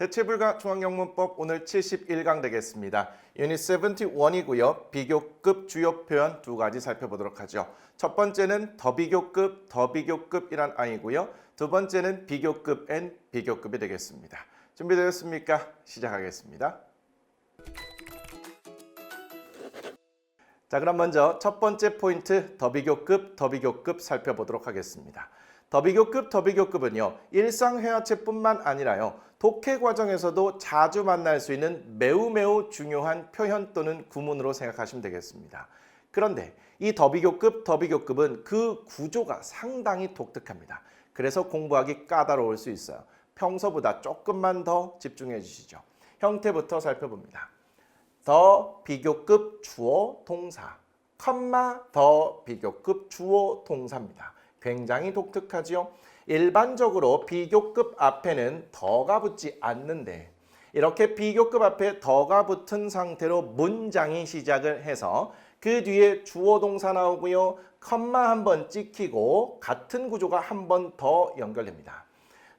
대체불가 중앙영문법 오늘 71강 되겠습니다. 유닛 71이고요. 비교급 주요 표현 두 가지 살펴보도록 하죠. 첫 번째는 더비교급이란 아이고요. 두 번째는 비교급 and 비교급이 되겠습니다. 준비되셨습니까? 시작하겠습니다. 자, 그럼 먼저 첫 번째 포인트 더비교급 살펴보도록 하겠습니다. 더비교급은요. 일상회화체뿐만 아니라요. 독해 과정에서도 자주 만날 수 있는 매우 중요한 표현 또는 구문으로 생각하시면 되겠습니다. 그런데 이 더비교급은 그 구조가 상당히 독특합니다. 그래서 공부하기 까다로울 수 있어요. 평소보다 조금만 더 집중해 주시죠. 형태부터 살펴봅니다. 더 비교급 주어 동사, 더 비교급 주어 동사입니다. 굉장히 독특하지요? 일반적으로 비교급 앞에는 더가 붙지 않는데 이렇게 비교급 앞에 더가 붙은 상태로 문장이 시작을 해서 그 뒤에 주어 동사 나오고요. 컴마 한번 찍히고 같은 구조가 한 번 더 연결됩니다.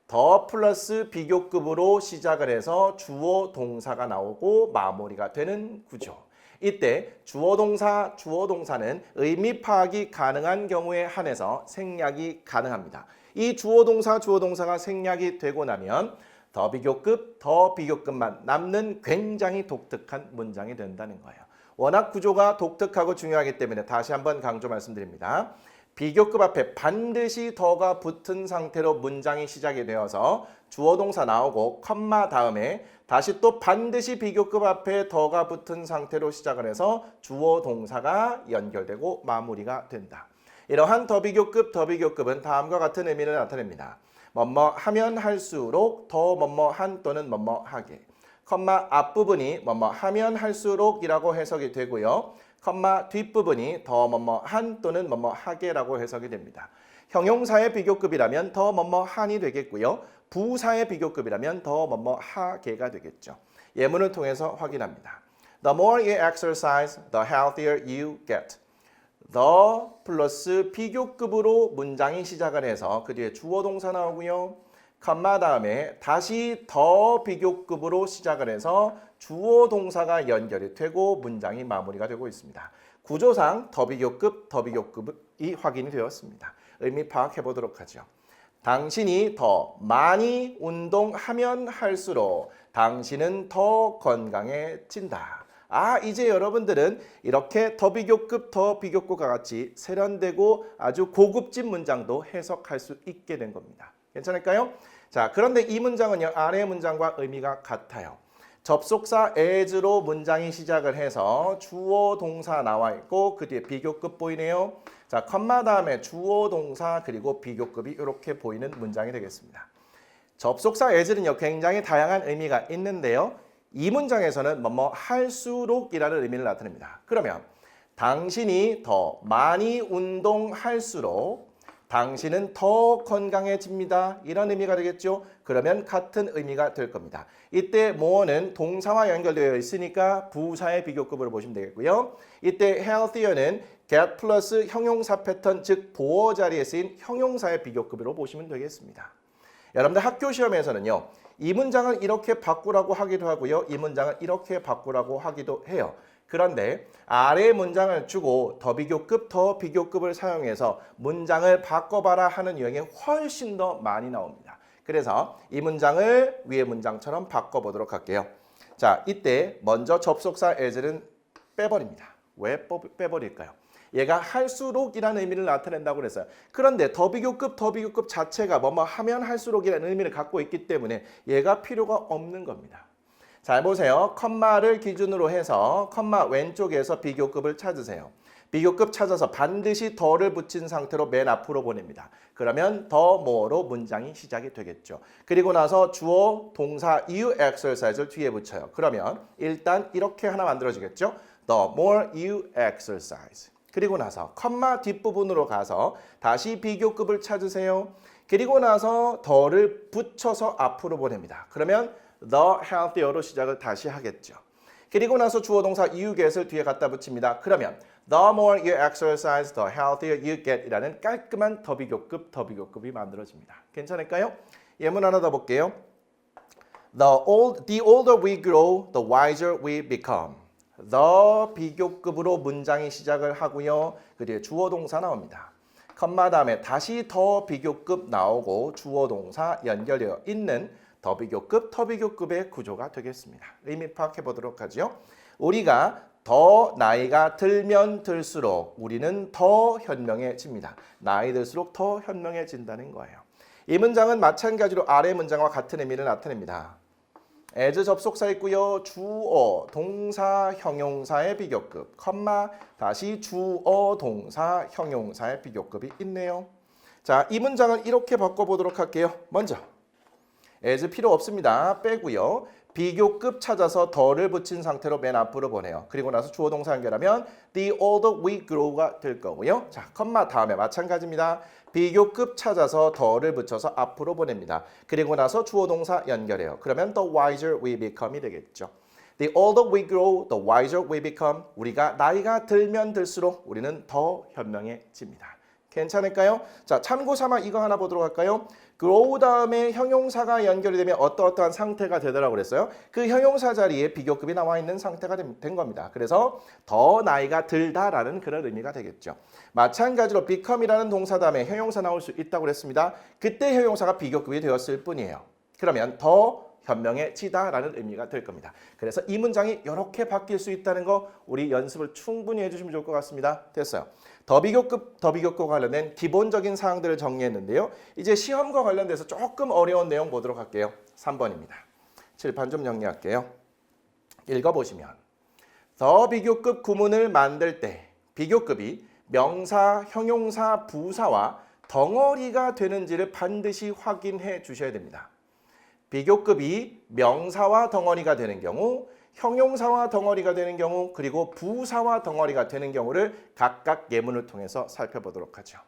더 플러스 비교급으로 시작을 해서 주어 동사가 나오고 마무리가 되는 구조. 이때 주어 동사는 의미 파악이 가능한 경우에 한해서 생략이 가능합니다. 이 주어 동사가 생략이 되고 나면 더 비교급만 남는 굉장히 독특한 문장이 된다는 거예요. 워낙 구조가 독특하고 중요하기 때문에 다시 한번 강조 말씀드립니다. 비교급 앞에 반드시 더가 붙은 상태로 문장이 시작이 되어서 주어 동사 나오고 컴마 다음에 다시 또 반드시 비교급 앞에 더가 붙은 상태로 시작을 해서 주어 동사가 연결되고 마무리가 된다. 이러한 더 비교급은 다음과 같은 의미를 나타냅니다. 뭐뭐 하면 할수록 더 뭐뭐한 또는 뭐뭐하게. 컴마 앞부분이 뭐뭐 하면 할수록이라고 해석이 되고요. 컴마 뒷부분이 더 뭐뭐한 또는 뭐뭐하게라고 해석이 됩니다. 형용사의 비교급이라면 더 뭐뭐한이 되겠고요. 부사의 비교급이라면 더 뭐뭐하게가 되겠죠. 예문을 통해서 확인합니다. The more you exercise, the healthier you get. the 플러스 비교급으로 문장이 시작을 해서 그 뒤에 주어 동사 나오고요. 컴마 다음에 다시 더 비교급으로 시작을 해서 주어 동사가 연결이 되고 문장이 마무리가 되고 있습니다. 구조상 더 비교급이 확인이 되었습니다. 의미 파악해 보도록 하죠. 당신이 더 많이 운동하면 할수록 당신은 더 건강해진다. 이제 여러분들은 이렇게 더 비교급과 같이 세련되고 아주 고급진 문장도 해석할 수 있게 된 겁니다. 괜찮을까요? 자, 그런데 이 문장은요, 아래의 문장과 의미가 같아요. 접속사 as로 문장이 시작을 해서 주어 동사 나와 있고 그 뒤에 비교급 보이네요. 자, 컴마 다음에 주어 동사 그리고 비교급이 이렇게 보이는 문장이 되겠습니다. 접속사 as는요, 굉장히 다양한 의미가 있는데요. 이 문장에서는 뭐뭐 할수록이라는 의미를 나타냅니다. 그러면 당신이 더 많이 운동할수록 당신은 더 건강해집니다. 이런 의미가 되겠죠. 그러면 같은 의미가 될 겁니다. 이때 more는 동사와 연결되어 있으니까 부사의 비교급으로 보시면 되겠고요. 이때 healthier는 get 플러스 형용사 패턴, 즉 보어 자리에 쓰인 형용사의 비교급으로 보시면 되겠습니다. 여러분들 학교 시험에서는요. 이 문장을 이렇게 바꾸라고 하기도 하고요. 이 문장을 이렇게 바꾸라고 하기도 해요. 그런데 아래의 문장을 주고 더 비교급을 사용해서 문장을 바꿔봐라 하는 유형이 훨씬 더 많이 나옵니다. 그래서 이 문장을 위의 문장처럼 바꿔보도록 할게요. 자, 이때 먼저 접속사 as는 빼버립니다. 왜 빼버릴까요? 얘가 할수록이라는 의미를 나타낸다고 그랬어요. 그런데 더 비교급 자체가 뭐뭐 하면 할수록이라는 의미를 갖고 있기 때문에 얘가 필요가 없는 겁니다. 잘 보세요. 컴마를 기준으로 해서 컴마 왼쪽에서 비교급을 찾으세요. 비교급 찾아서 반드시 더를 붙인 상태로 맨 앞으로 보냅니다. 그러면 더 more로 문장이 시작이 되겠죠. 그리고 나서 주어, 동사, you exercise를 뒤에 붙여요. 그러면 일단 이렇게 하나 만들어지겠죠. The more you exercise. 그리고 나서 컴마 뒷부분으로 가서 다시 비교급을 찾으세요. 그리고 나서 더를 붙여서 앞으로 보냅니다. 그러면 the healthier로 시작을 다시 하겠죠. 그리고 나서 주어 동사 you get을 뒤에 갖다 붙입니다. 그러면 the more you exercise, the healthier you get 이라는 깔끔한 더 비교급이 만들어집니다. 괜찮을까요? 예문 하나 더 볼게요. The older we grow, the wiser we become. The 비교급으로 문장이 시작을 하고요. 그 뒤에 주어 동사 나옵니다. 컴마 다음에 다시 더 비교급 나오고 주어 동사 연결되어 있는 더 비교급, 더 비교급의 구조가 되겠습니다. 의미 파악해 보도록 하죠. 우리가 더 나이가 들면 들수록 우리는 더 현명해집니다. 나이 들수록 더 현명해진다는 거예요. 이 문장은 마찬가지로 아래 문장과 같은 의미를 나타냅니다. as 접속사 있고요. 주어, 동사, 형용사의 비교급, 컴마, 다시 주어, 동사, 형용사의 비교급이 있네요. 자, 이 문장을 이렇게 바꿔보도록 할게요. 먼저 as 필요 없습니다. 빼고요. 비교급 찾아서 더를 붙인 상태로 맨 앞으로 보내요. 그리고 나서 주어 동사 연결하면 the older we grow가 될 거고요. 자, 컴마 다음에 마찬가지입니다. 비교급 찾아서 더를 붙여서 앞으로 보냅니다. 그리고 나서 주어 동사 연결해요. 그러면 the wiser we become이 되겠죠. The older we grow, the wiser we become. 우리가 나이가 들면 들수록 우리는 더 현명해집니다. 괜찮을까요? 자, 참고 삼아 이거 하나 보도록 할까요? grow 다음에 형용사가 연결이 되면 어떠어떠한 상태가 되더라고 그랬어요. 그 형용사 자리에 비교급이 나와 있는 상태가 된 겁니다. 그래서 더 나이가 들다라는 그런 의미가 되겠죠. 마찬가지로 become이라는 동사 다음에 형용사 나올 수 있다고 그랬습니다. 그때 형용사가 비교급이 되었을 뿐이에요. 그러면 더 현명해지다라는 의미가 될 겁니다. 그래서 이 문장이 이렇게 바뀔 수 있다는 거 우리 연습을 충분히 해주시면 좋을 것 같습니다. 됐어요. 더 비교급과 관련된 기본적인 사항들을 정리했는데요. 이제 시험과 관련돼서 조금 어려운 내용 보도록 할게요. 3번입니다. 칠판 좀 정리할게요. 읽어보시면 더 비교급 구문을 만들 때 비교급이 명사, 형용사, 부사와 덩어리가 되는지를 반드시 확인해 주셔야 됩니다. 비교급이 명사와 덩어리가 되는 경우, 형용사와 덩어리가 되는 경우, 그리고 부사와 덩어리가 되는 경우를 각각 예문을 통해서 살펴보도록 하죠.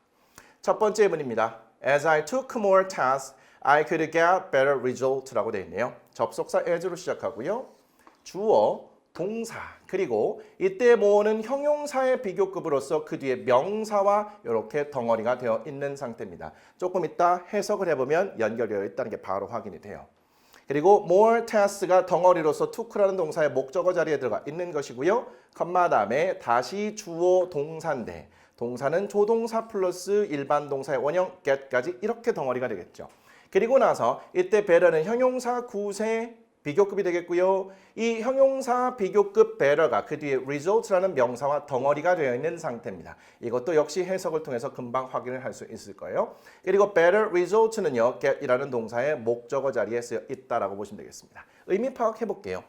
첫 번째 예문입니다. As I took more tasks, I could get better results라고 되어 있네요. 접속사 as로 시작하고요. 주어, 동사, 그리고 이때 모으는 형용사의 비교급으로서 그 뒤에 명사와 이렇게 덩어리가 되어 있는 상태입니다. 조금 이따 해석을 해보면 연결되어 있다는 게 바로 확인이 돼요. 그리고 more tasks가 덩어리로서 took라는 동사의 목적어 자리에 들어가 있는 것이고요. 컴마 다음에 다시 주어 동사인데 동사는 조동사 플러스 일반 동사의 원형 get까지 이렇게 덩어리가 되겠죠. 그리고 나서 이때 better는 형용사 구세 비교급이 되겠고요. 이 형용사 비교급 better가 그 뒤에 results라는 명사와 덩어리가 되어 있는 상태입니다. 이것도 역시 해석을 통해서 금방 확인을 할 수 있을 거예요. 그리고 better results는요. get이라는 동사의 목적어 자리에 쓰여 있다라고 보시면 되겠습니다. 의미 파악해 볼게요.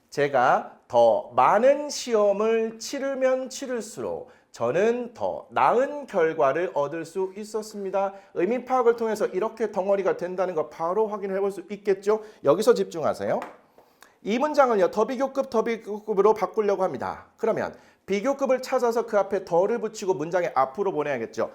제가 더 많은 시험을 치르면 치를수록 저는 더 나은 결과를 얻을 수 있었습니다. 의미 파악을 통해서 이렇게 덩어리가 된다는 거 바로 확인해 볼 수 있겠죠? 여기서 집중하세요. 이 문장을요. 더 비교급으로 바꾸려고 합니다. 그러면 비교급을 찾아서 그 앞에 더를 붙이고 문장의 앞으로 보내야겠죠.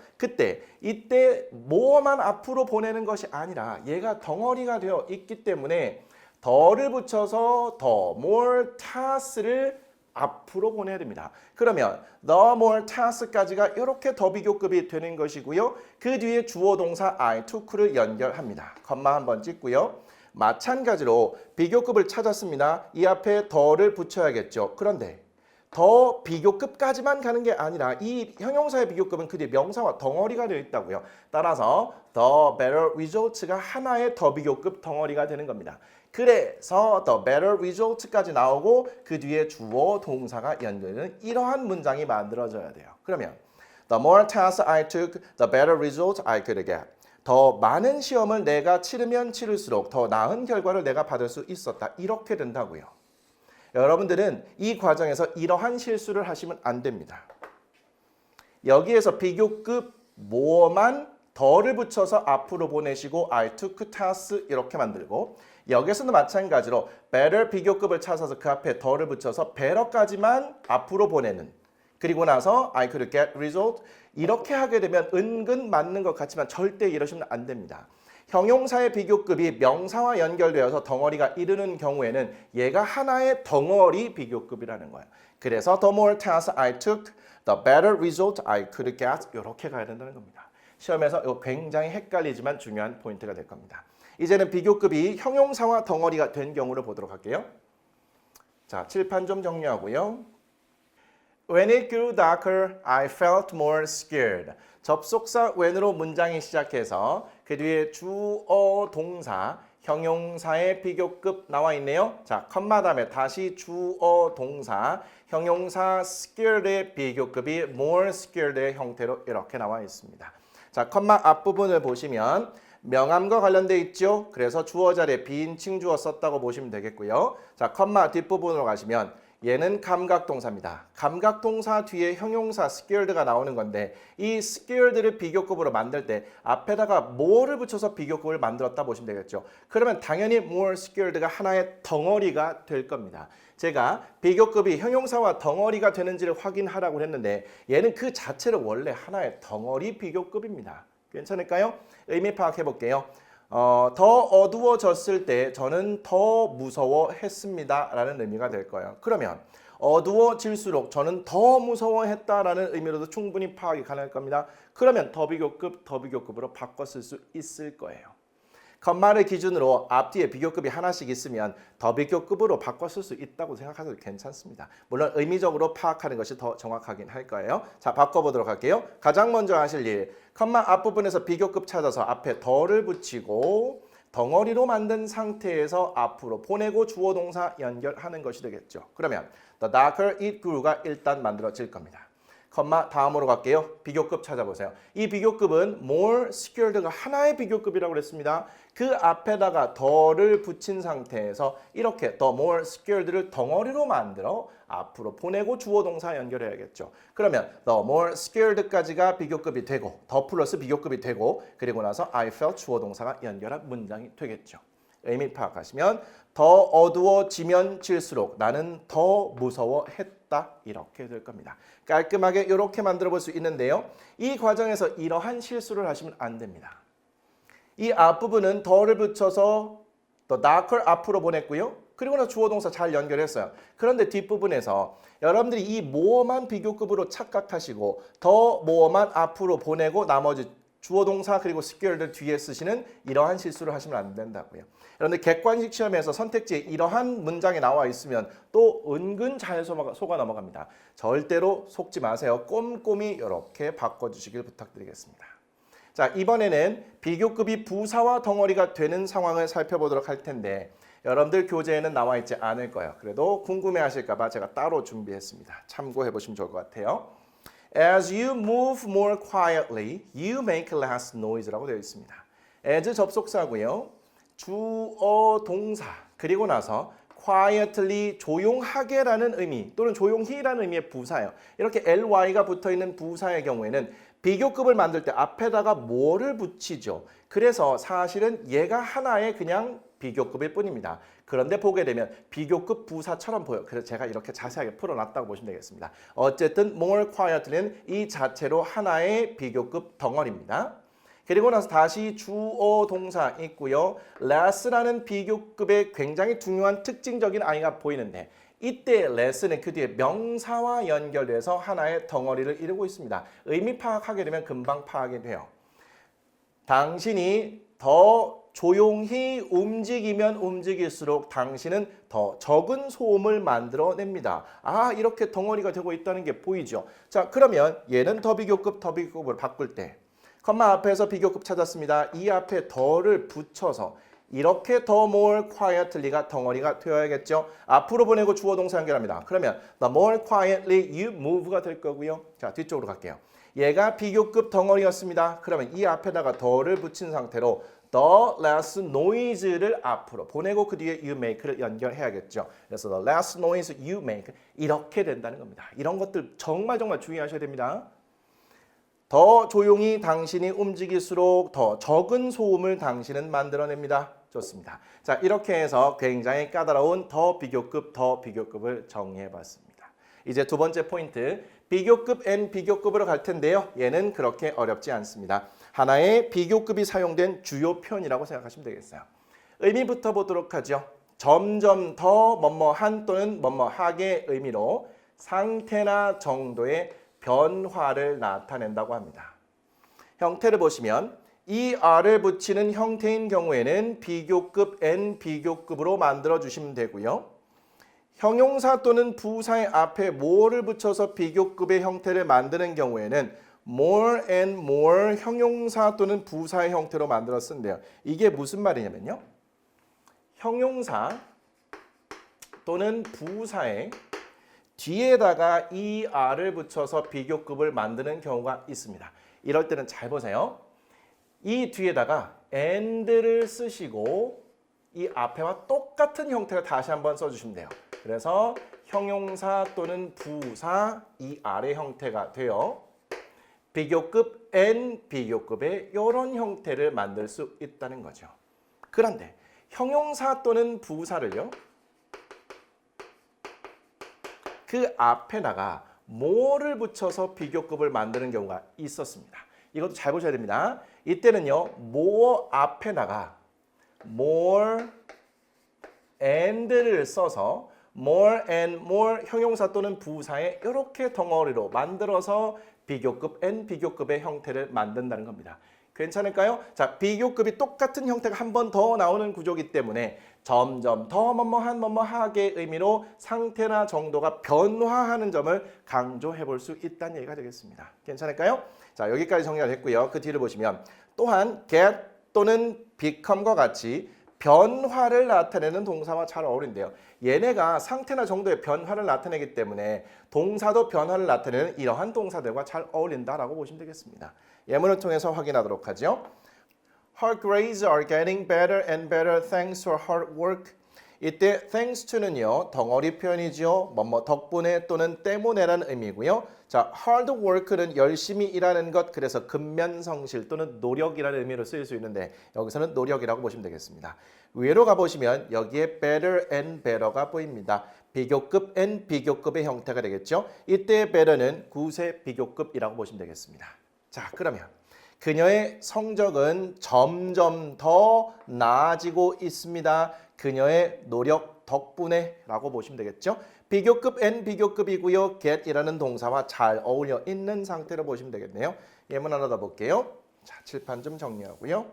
이때 뭐만 앞으로 보내는 것이 아니라 얘가 덩어리가 되어 있기 때문에 더를 붙여서 더 more tasks를 앞으로 보내야 됩니다. 그러면 the more tasks까지가 이렇게 더 비교급이 되는 것이고요. 그 뒤에 주어 동사 I took를 연결합니다. 컴마 한번 찍고요. 마찬가지로 비교급을 찾았습니다. 이 앞에 더를 붙여야겠죠. 그런데 더 비교급까지만 가는 게 아니라 이 형용사의 비교급은 그 뒤에 명사와 덩어리가 되어 있다고요. 따라서 the better results가 하나의 더 비교급 덩어리가 되는 겁니다. 그래서 the better results까지 나오고 그 뒤에 주어 동사가 연결되는 이러한 문장이 만들어져야 돼요. 그러면 the more tests I took, the better results I could get. 더 많은 시험을 내가 치르면 치를수록 더 나은 결과를 내가 받을 수 있었다. 이렇게 된다고요. 여러분들은 이 과정에서 이러한 실수를 하시면 안 됩니다. 여기에서 비교급 more만 더를 붙여서 앞으로 보내시고 I took tests 이렇게 만들고 여기서도 마찬가지로 better 비교급을 찾아서 그 앞에 더를 붙여서 better까지만 앞으로 보내는 그리고 나서 I could get result 이렇게 하게 되면 은근 맞는 것 같지만 절대 이러시면 안 됩니다. 형용사의 비교급이 명사와 연결되어서 덩어리가 이르는 경우에는 얘가 하나의 덩어리 비교급이라는 거예요. 그래서 the more tests I took, the better result I could get 이렇게 가야 된다는 겁니다. 시험에서 이거 굉장히 헷갈리지만 중요한 포인트가 될 겁니다. 이제는 비교급이 형용사와 덩어리가 된 경우를 보도록 할게요. 자, 칠판 좀 정리하고요. When it grew darker, I felt more scared. 접속사 when으로 문장이 시작해서 그 뒤에 주어 동사 형용사의 비교급 나와 있네요. 자, 컴마 다음에 다시 주어 동사 형용사 scared의 비교급이 more scared의 형태로 이렇게 나와 있습니다. 자, 컴마 앞부분을 보시면 명암과 관련돼 있죠. 그래서 주어 자리에 비인칭 주어 썼다고 보시면 되겠고요. 자, 컴마 뒷부분으로 가시면 얘는 감각동사입니다. 감각동사 뒤에 형용사 scared가 나오는 건데 이 scared를 비교급으로 만들 때 앞에다가 more를 붙여서 비교급을 만들었다 보시면 되겠죠. 그러면 당연히 more scared가 하나의 덩어리가 될 겁니다. 제가 비교급이 형용사와 덩어리가 되는지를 확인하라고 했는데 얘는 그 자체로 원래 하나의 덩어리 비교급입니다. 괜찮을까요? 의미 파악해 볼게요. 더 어두워졌을 때 저는 더 무서워했습니다 라는 의미가 될 거예요. 그러면 어두워질수록 저는 더 무서워했다라는 의미로도 충분히 파악이 가능할 겁니다. 그러면 더 비교급으로 바꿨을 수 있을 거예요. 컴마를 기준으로 앞뒤에 비교급이 하나씩 있으면 더 비교급으로 바꿨을 수 있다고 생각하셔도 괜찮습니다. 물론 의미적으로 파악하는 것이 더 정확하긴 할 거예요. 자, 바꿔보도록 할게요. 가장 먼저 하실 일, 컴마 앞부분에서 비교급 찾아서 앞에 더를 붙이고 덩어리로 만든 상태에서 앞으로 보내고 주어 동사 연결하는 것이 되겠죠. 그러면 the darker it grew가 일단 만들어질 겁니다. 컴마 다음으로 갈게요. 비교급 찾아보세요. 이 비교급은 more scared가 하나의 비교급이라고 그랬습니다. 그 앞에다가 더를 붙인 상태에서 이렇게 the more scared를 덩어리로 만들어 앞으로 보내고 주어 동사 연결해야겠죠. 그러면 the more scared까지가 비교급이 되고 더 플러스 비교급이 되고 그리고 나서 I felt 주어 동사가 연결한 문장이 되겠죠. 의미 파악하시면 더 어두워지면 질수록 나는 더 무서워했다 이렇게 될 겁니다. 깔끔하게 이렇게 만들어 볼 수 있는데요. 이 과정에서 이러한 실수를 하시면 안 됩니다. 이 앞부분은 더를 붙여서 the darker 앞으로 보냈고요. 그리고 나서 주어 동사 잘 연결했어요. 그런데 뒷부분에서 여러분들이 이 more만 비교급으로 착각하시고 더 more만 앞으로 보내고 나머지 주어 동사 그리고 scared 뒤에 쓰시는 이러한 실수를 하시면 안 된다고요. 여러분들 객관식 시험에서 선택지에 이러한 문장이 나와 있으면 또 은근 잘 속아 넘어갑니다. 절대로 속지 마세요. 꼼꼼히 이렇게 바꿔주시길 부탁드리겠습니다. 자, 이번에는 비교급이 부사와 덩어리가 되는 상황을 살펴보도록 할 텐데 여러분들 교재에는 나와 있지 않을 거예요. 그래도 궁금해하실까 봐 제가 따로 준비했습니다. 참고해 보시면 좋을 것 같아요. As you move more quietly, you make less noise라고 되어 있습니다. as 접속사고요. 주어 동사 그리고 나서 quietly 조용하게라는 의미 또는 조용히라는 의미의 부사예요. 이렇게 ly가 붙어있는 부사의 경우에는 비교급을 만들 때 앞에다가 뭐를 붙이죠. 그래서 사실은 얘가 하나의 그냥 비교급일 뿐입니다. 그런데 보게 되면 비교급 부사처럼 보여요. 그래서 제가 이렇게 자세하게 풀어놨다고 보시면 되겠습니다. 어쨌든 more quietly는 이 자체로 하나의 비교급 덩어리입니다. 그리고 나서 다시 주어 동사 있고요. less라는 비교급의 굉장히 중요한 특징적인 아이가 보이는데 이때 less는 그 뒤에 명사와 연결돼서 하나의 덩어리를 이루고 있습니다. 의미 파악하게 되면 금방 파악이 돼요. 당신이 더 조용히 움직이면 움직일수록 당신은 더 적은 소음을 만들어냅니다. 아, 이렇게 덩어리가 되고 있다는 게 보이죠. 자, 그러면 얘는 더 비교급으로 바꿀 때 컴마 앞에서 비교급 찾았습니다. 이 앞에 더를 붙여서 이렇게 더 more quietly가 덩어리가 되어야겠죠. 앞으로 보내고 주어 동사 연결합니다. 그러면 the more quietly you move가 될 거고요. 자, 뒤쪽으로 갈게요. 얘가 비교급 덩어리였습니다. 그러면 이 앞에다가 더를 붙인 상태로 the less noise를 앞으로 보내고 그 뒤에 you make를 연결해야겠죠. 그래서 the less noise you make 이렇게 된다는 겁니다. 이런 것들 정말 주의하셔야 됩니다. 더 조용히 당신이 움직일수록 더 적은 소음을 당신은 만들어냅니다. 좋습니다. 자, 이렇게 해서 굉장히 까다로운 더 비교급을 정리해봤습니다. 이제 두 번째 포인트, 비교급 and 비교급으로 갈 텐데요. 얘는 그렇게 어렵지 않습니다. 하나의 비교급이 사용된 주요 표현이라고 생각하시면 되겠어요. 의미부터 보도록 하죠. 점점 더 뭐뭐한 또는 뭐뭐하게 의미로 상태나 정도의 변화를 나타낸다고 합니다. 형태를 보시면 이 r을 붙이는 형태인 경우에는 비교급 n 비교급으로 만들어 주시면 되고요. 형용사 또는 부사의 앞에 more를 붙여서 비교급의 형태를 만드는 경우에는 more and more 형용사 또는 부사의 형태로 만들어 쓴대요. 이게 무슨 말이냐면요. 형용사 또는 부사의 뒤에다가 er를 붙여서 비교급을 만드는 경우가 있습니다. 이럴 때는 잘 보세요. 이 뒤에다가 and를 쓰시고 이 앞에와 똑같은 형태를 다시 한번 써주시면 돼요. 그래서 형용사 또는 부사 er의 형태가 돼요. 비교급 and 비교급의 이런 형태를 만들 수 있다는 거죠. 그런데 형용사 또는 부사를요. 그 앞에다가 more를 붙여서 비교급을 만드는 경우가 있었습니다. 이것도 잘 보셔야 됩니다. 이때는요. more 앞에다가 more and를 써서 more and more 형용사 또는 부사의 이렇게 덩어리로 만들어서 비교급 and 비교급의 형태를 만든다는 겁니다. 괜찮을까요? 자, 비교급이 똑같은 형태가 한 번 더 나오는 구조이기 때문에 점점 더 뭐뭐하게의 의미로 상태나 정도가 변화하는 점을 강조해 볼 수 있다는 얘기가 되겠습니다. 괜찮을까요? 자, 여기까지 정리가 됐고요. 그 뒤를 보시면 또한 get 또는 become과 같이 변화를 나타내는 동사와 잘 어울린대요. 얘네가 상태나 정도의 변화를 나타내기 때문에 동사도 변화를 나타내는 이러한 동사들과 잘 어울린다라고 보시면 되겠습니다. 예문을 통해서 확인하도록 하죠. Her grades are getting better and better thanks to her hard work. 이때 thanks to는요. 덩어리 표현이죠. 뭐뭐 덕분에 또는 때문에라는 의미고요. 자, hard work는 열심히 일하는 것, 그래서 근면성실 또는 노력이라는 의미로 쓰일 수 있는데 여기서는 노력이라고 보시면 되겠습니다. 위로 가보시면 여기에 better and better가 보입니다. 비교급 and 비교급의 형태가 되겠죠. 이때 better는 구세 비교급이라고 보시면 되겠습니다. 자, 그러면 그녀의 성적은 점점 더 나아지고 있습니다. 그녀의 노력 덕분에 라고 보시면 되겠죠. 비교급 and 비교급이고요. get이라는 동사와 잘 어울려 있는 상태로 보시면 되겠네요. 예문 하나 더 볼게요. 자, 칠판 좀 정리하고요.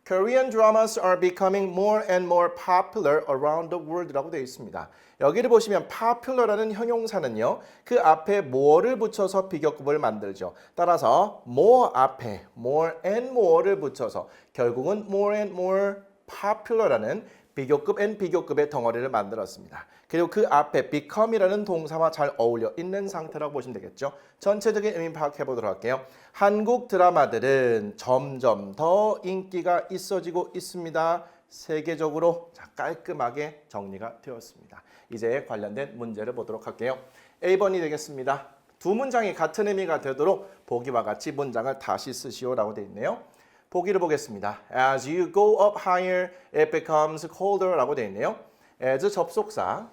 Korean dramas are becoming more and more popular around the world 라고 되어 있습니다. 여기를 보시면 popular라는 형용사는요. 그 앞에 more를 붙여서 비교급을 만들죠. 따라서 more 앞에 more and more를 붙여서 결국은 more and more popular라는 비교급 and 비교급의 덩어리를 만들었습니다. 그리고 그 앞에 become이라는 동사와 잘 어울려 있는 상태라고 보시면 되겠죠. 전체적인 의미 파악해 보도록 할게요. 한국 드라마들은 점점 더 인기가 있어지고 있습니다. 세계적으로 깔끔하게 정리가 되었습니다. 이제 관련된 문제를 보도록 할게요. A번이 되겠습니다. 두 문장이 같은 의미가 되도록 보기와 같이 문장을 다시 쓰시오라고 되어 있네요. 보기를 보겠습니다. As you go up higher, it becomes colder 라고 되어 있네요. as 접속사,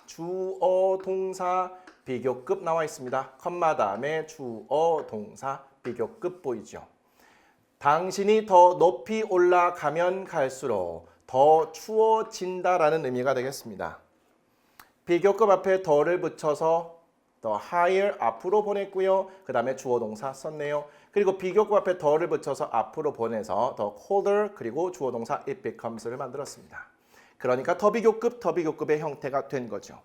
주어, 동사, 비교급 나와 있습니다. 컴마 다음에 주어, 동사, 비교급 보이죠. 당신이 더 높이 올라가면 갈수록 더 추워진다라는 의미가 되겠습니다. 비교급 앞에 더를 붙여서 the higher 앞으로 보냈고요. 그 다음에 주어 동사 썼네요. 그리고 비교급 앞에 더를 붙여서 앞으로 보내서 the colder 그리고 주어 동사 it becomes를 만들었습니다. 그러니까 더 비교급의 형태가 된 거죠.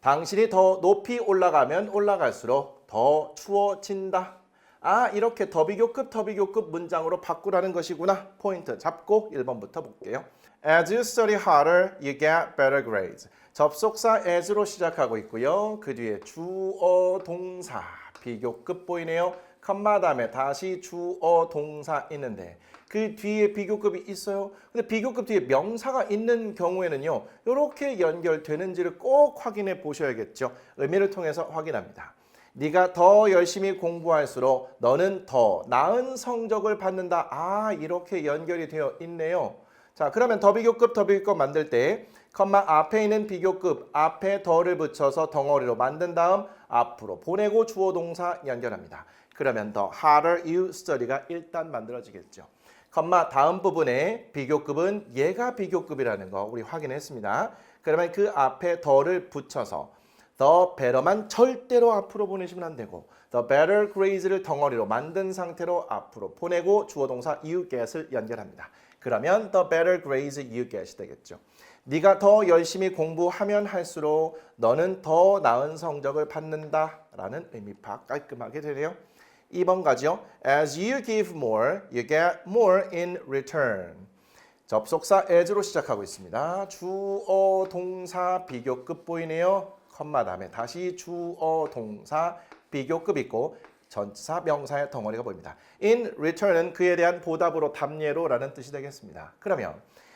당신이 더 높이 올라가면 올라갈수록 더 추워진다. 아, 이렇게 더 비교급 문장으로 바꾸라는 것이구나. 포인트 잡고 1번부터 볼게요. As you study harder, you get better grades. 접속사 as로 시작하고 있고요. 그 뒤에 주어, 동사, 비교급 보이네요. 컴마 다음에 다시 주어, 동사 있는데 그 뒤에 비교급이 있어요. 근데 비교급 뒤에 명사가 있는 경우에는요. 이렇게 연결되는지를 꼭 확인해 보셔야겠죠. 의미를 통해서 확인합니다. 네가 더 열심히 공부할수록 너는 더 나은 성적을 받는다. 아, 이렇게 연결이 되어 있네요. 자, 그러면 더 비교급 만들 때 컴마 앞에 있는 비교급 앞에 더를 붙여서 덩어리로 만든 다음 앞으로 보내고 주어 동사 연결합니다. 그러면 더 harder you study가 일단 만들어지겠죠. 컴마 다음 부분에 비교급은 얘가 비교급이라는 거 우리 확인했습니다. 그러면 그 앞에 더를 붙여서 the better만 절대로 앞으로 보내시면 안 되고 the better grades를 덩어리로 만든 상태로 앞으로 보내고 주어 동사 you get을 연결합니다. 그러면 the better grades you get이 되겠죠. 네가 더 열심히 공부하면 할수록 너는 더 나은 성적을 받는다라는 의미 파악 깔끔하게 되네요. 2번 가죠. As you give more, you get more in return. 접속사 as로 시작하고 있습니다. 주어 동사 비교급 보이네요. 컴마 다음에 다시 주어 동사 비교급 있고 전치사 명사의 덩어리가 보입니다. In return은 그에 대한 보답으로 답례로라는 뜻이 되겠습니다. 그러면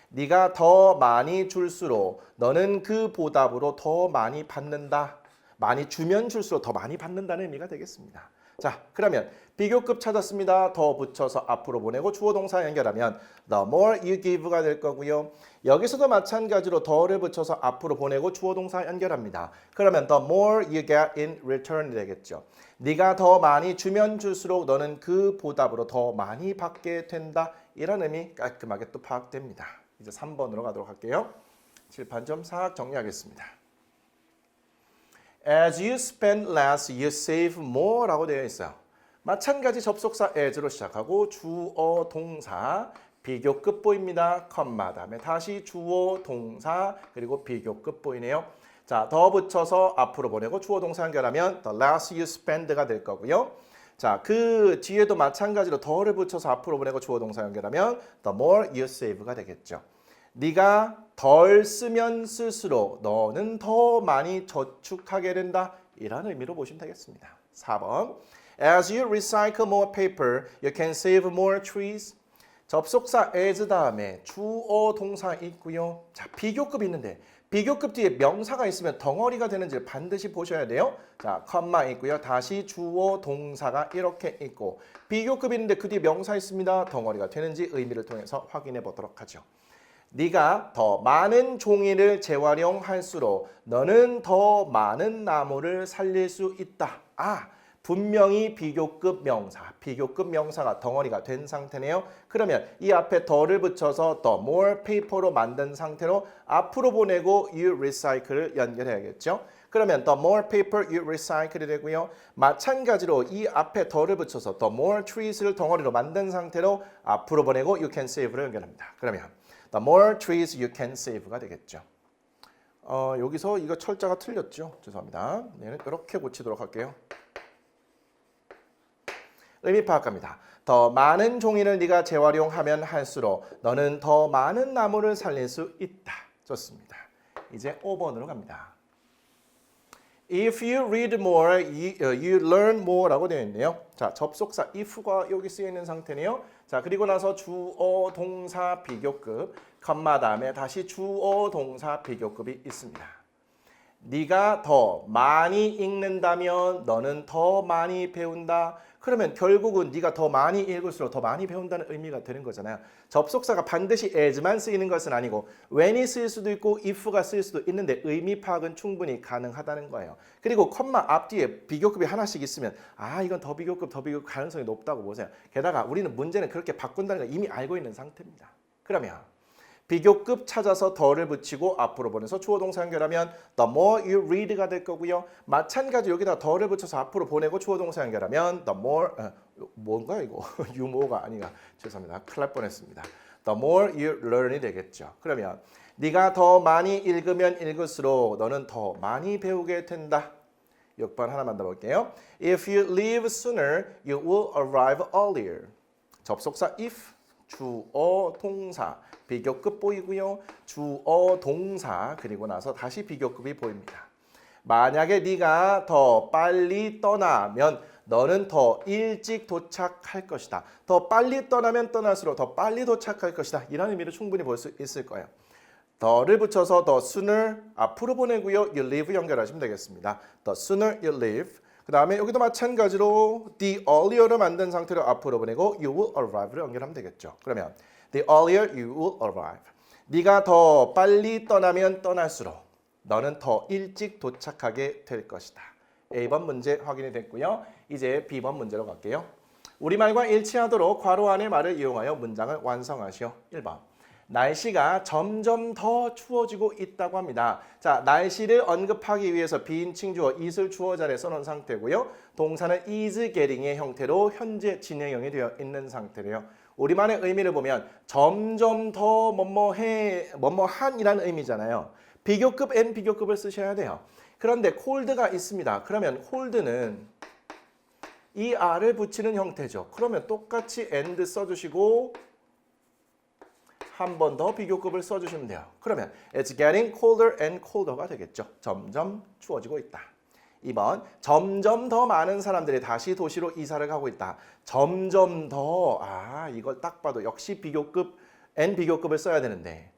네가 더 많이 줄수록 너는 그 보답으로 더 많이 받는다. 많이 주면 줄수록 더 많이 받는다는 의미가 되겠습니다. 자, 그러면 비교급 찾았습니다. 더 붙여서 앞으로 보내고 주어 동사 연결하면 the more you give가 될 거고요. 여기서도 마찬가지로 더를 붙여서 앞으로 보내고 주어 동사 연결합니다. 그러면 the more you get in return이 되겠죠. 네가 더 많이 주면 줄수록 너는 그 보답으로 더 많이 받게 된다. 이런 의미 깔끔하게 또 파악됩니다. 이제 3번으로 가도록 할게요. 칠판 좀 싹 정리하겠습니다. As you spend less, you save more 라고 되어 있어요. 마찬가지 접속사 as로 시작하고 주어 동사 비교급 보입니다. 컴마 다음에 다시 주어 동사 그리고 비교급 보이네요. 자, 더 붙여서 앞으로 보내고 주어 동사 연결하면 the less you spend가 될 거고요. 자, 그 뒤에도 마찬가지로 더를 붙여서 앞으로 보내고 주어 동사 연결하면 the more you save가 되겠죠. 네가 덜 쓰면 쓸수록 너는 더 많이 저축하게 된다. 이런 의미로 보시면 되겠습니다. 4번. As you recycle more paper, you can save more trees. 접속사 as 다음에 주어 동사 있고요. 자, 비교급 있는데 비교급 뒤에 명사가 있으면 덩어리가 되는지를 반드시 보셔야 돼요. 자, 컴마 있고요. 다시 주어 동사가 이렇게 있고 비교급 있는데 그 뒤에 명사 있습니다. 덩어리가 되는지 의미를 통해서 확인해 보도록 하죠. 네가 더 많은 종이를 재활용할수록 너는 더 많은 나무를 살릴 수 있다. 아, 분명히 비교급 명사가 덩어리가 된 상태네요. 그러면 이 앞에 더를 붙여서 the more paper로 만든 상태로 앞으로 보내고 you recycle를 연결해야겠죠. 그러면 the more paper you recycle이 되고요. 마찬가지로 이 앞에 더를 붙여서 the more trees를 덩어리로 만든 상태로 앞으로 보내고 you can save를 연결합니다. 그러면 the more trees you can save가 되겠죠. 여기서 이거 철자가 틀렸죠. 죄송합니다. 얘는 이렇게 고치도록 할게요. 의미 파악합니다. 더 많은 종이를 네가 재활용하면 할수록 너는 더 많은 나무를 살릴 수 있다. 좋습니다. 이제 5번으로 갑니다. If you read more, you learn more라고 되어 있네요. 자, 접속사 if가 여기 쓰여 있는 상태네요. 자, 그리고 나서 주어 동사 비교급, 컴마 다음에 다시 주어 동사 비교급이 있습니다. 네가 더 많이 읽는다면 너는 더 많이 배운다. 그러면 결국은 네가 더 많이 읽을수록 더 많이 배운다는 의미가 되는 거잖아요. 접속사가 반드시 as만 쓰이는 것은 아니고 when이 쓰일 수도 있고 if가 쓰일 수도 있는데 의미 파악은 충분히 가능하다는 거예요. 그리고 컴마 앞뒤에 비교급이 하나씩 있으면 아, 이건 더 비교급 가능성이 높다고 보세요. 게다가 우리는 문제는 그렇게 바꾼다는 걸 이미 알고 있는 상태입니다. 그러면 비교급 찾아서 더를 붙이고 앞으로 보내서 주어 동사 연결하면 the more you read가 될 거고요. 마찬가지 여기다 더를 붙여서 앞으로 보내고 주어 동사 연결하면 the more 뭔가 이거 유모가 아니가 죄송합니다. 큰일 날 뻔했습니다. the more you learn이 되겠죠. 그러면 네가 더 많이 읽으면 읽을수록 너는 더 많이 배우게 된다. 6번 하나만 더 볼게요. If you leave sooner, you will arrive earlier. 접속사 if 주어 동사 비교급 보이고요. 주어 동사 그리고 나서 다시 비교급이 보입니다. 만약에 네가 더 빨리 떠나면 너는 더 일찍 도착할 것이다. 더 빨리 떠나면 떠날수록 더 빨리 도착할 것이다. 이런 의미를 충분히 볼 수 있을 거예요. 더를 붙여서 the sooner 앞으로 보내고요. you leave 연결하시면 되겠습니다. the sooner you leave. 그 다음에 여기도 마찬가지로 the earlier를 만든 상태로 앞으로 보내고 you will arrive를 연결하면 되겠죠. 그러면 the earlier you will arrive. 네가 더 빨리 떠나면 떠날수록 너는 더 일찍 도착하게 될 것이다. A번 문제 확인이 됐고요. 이제 B번 문제로 갈게요. 우리말과 일치하도록 괄호 안의 말을 이용하여 문장을 완성하시오. 1번. 날씨가 점점 더 추워지고 있다고 합니다. 자, 날씨를 언급하기 위해서 비인칭 주어 is을 주어 자리에 써놓은 상태고요. 동사는 is getting의 형태로 현재 진행형이 되어 있는 상태래요. 우리만의 의미를 보면 점점 더 뭐뭐해, 뭐뭐한이라는 의미잖아요. 비교급 and 비교급을 쓰셔야 돼요. 그런데 cold가 있습니다. 그러면 cold는 이 r을 붙이는 형태죠. 그러면 똑같이 and 써주시고 한 번 더 비교급을 써주시면 돼요. 그러면 it's getting colder and colder가 되겠죠. 점점 추워지고 있다. 2번, 점점 더 많은 사람들이 다시 도시로 이사를 가고 있다. 점점 더, 이걸 딱 봐도 역시 비교급 and 비교급을 써야 되는데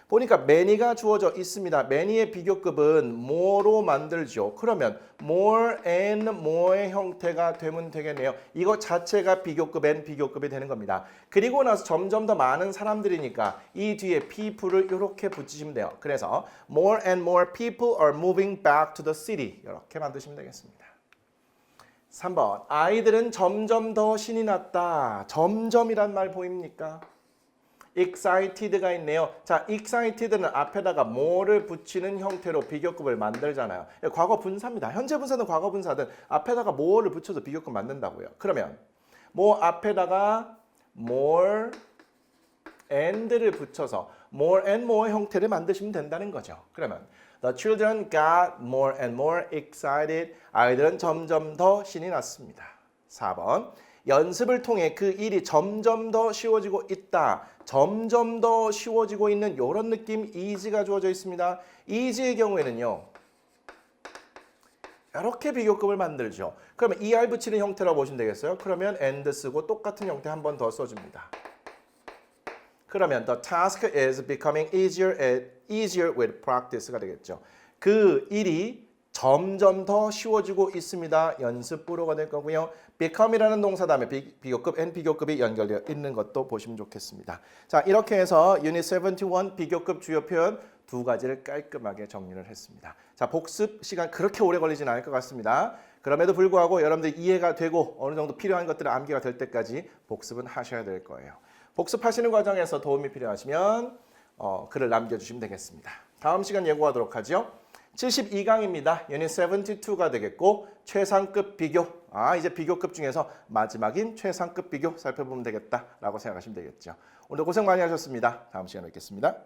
보니까 many가 주어져 있습니다. many의 비교급은 more로 만들죠. 그러면 more and more의 형태가 되면 되겠네요. 이거 자체가 비교급 and 비교급이 되는 겁니다. 그리고 나서 점점 더 많은 사람들이니까 이 뒤에 people을 이렇게 붙이시면 돼요. 그래서 more and more people are moving back to the city 이렇게 만드시면 되겠습니다. 3번, 아이들은 점점 더 신이 났다. 점점이란 말 보입니까? excited가 있네요. 자, excited는 앞에다가 more를 붙이는 형태로 비교급을 만들잖아요. 과거 분사입니다. 현재 분사든 과거 분사든 앞에다가 more를 붙여서 비교급 만든다고요. 그러면 more 앞에다가 more and를 붙여서 more and more 형태를 만드시면 된다는 거죠. 그러면 the children got more and more excited. 아이들은 점점 더 신이 났습니다. 4번, 연습을 통해 그 일이 점점 더 쉬워지고 있다. 점점 더 쉬워지고 있는 이런 느낌 is가 주어져 있습니다. is의 경우에는요. 이렇게 비교급을 만들죠. 그러면 er 붙이는 형태라고 보시면 되겠어요. 그러면 and 쓰고 똑같은 형태 한 번 더 써줍니다. 그러면 the task is becoming easier with practice가 되겠죠. 그 일이 점점 더 쉬워지고 있습니다. 연습부로가 될 거고요. become이라는 동사 다음에 비교급 and 비교급이 연결되어 있는 것도 보시면 좋겠습니다. 자, 이렇게 해서 유닛 71 비교급 주요 표현 두 가지를 깔끔하게 정리를 했습니다. 자, 복습 시간 그렇게 오래 걸리진 않을 것 같습니다. 그럼에도 불구하고 여러분들 이해가 되고 어느 정도 필요한 것들은 암기가 될 때까지 복습은 하셔야 될 거예요. 복습하시는 과정에서 도움이 필요하시면 글을 남겨주시면 되겠습니다. 다음 시간 예고하도록 하죠. 72강입니다. 유닛 72가 되겠고 최상급 비교. 이제 비교급 중에서 마지막인 최상급 비교 살펴보면 되겠다라고 생각하시면 되겠죠. 오늘 고생 많이 하셨습니다. 다음 시간에 뵙겠습니다.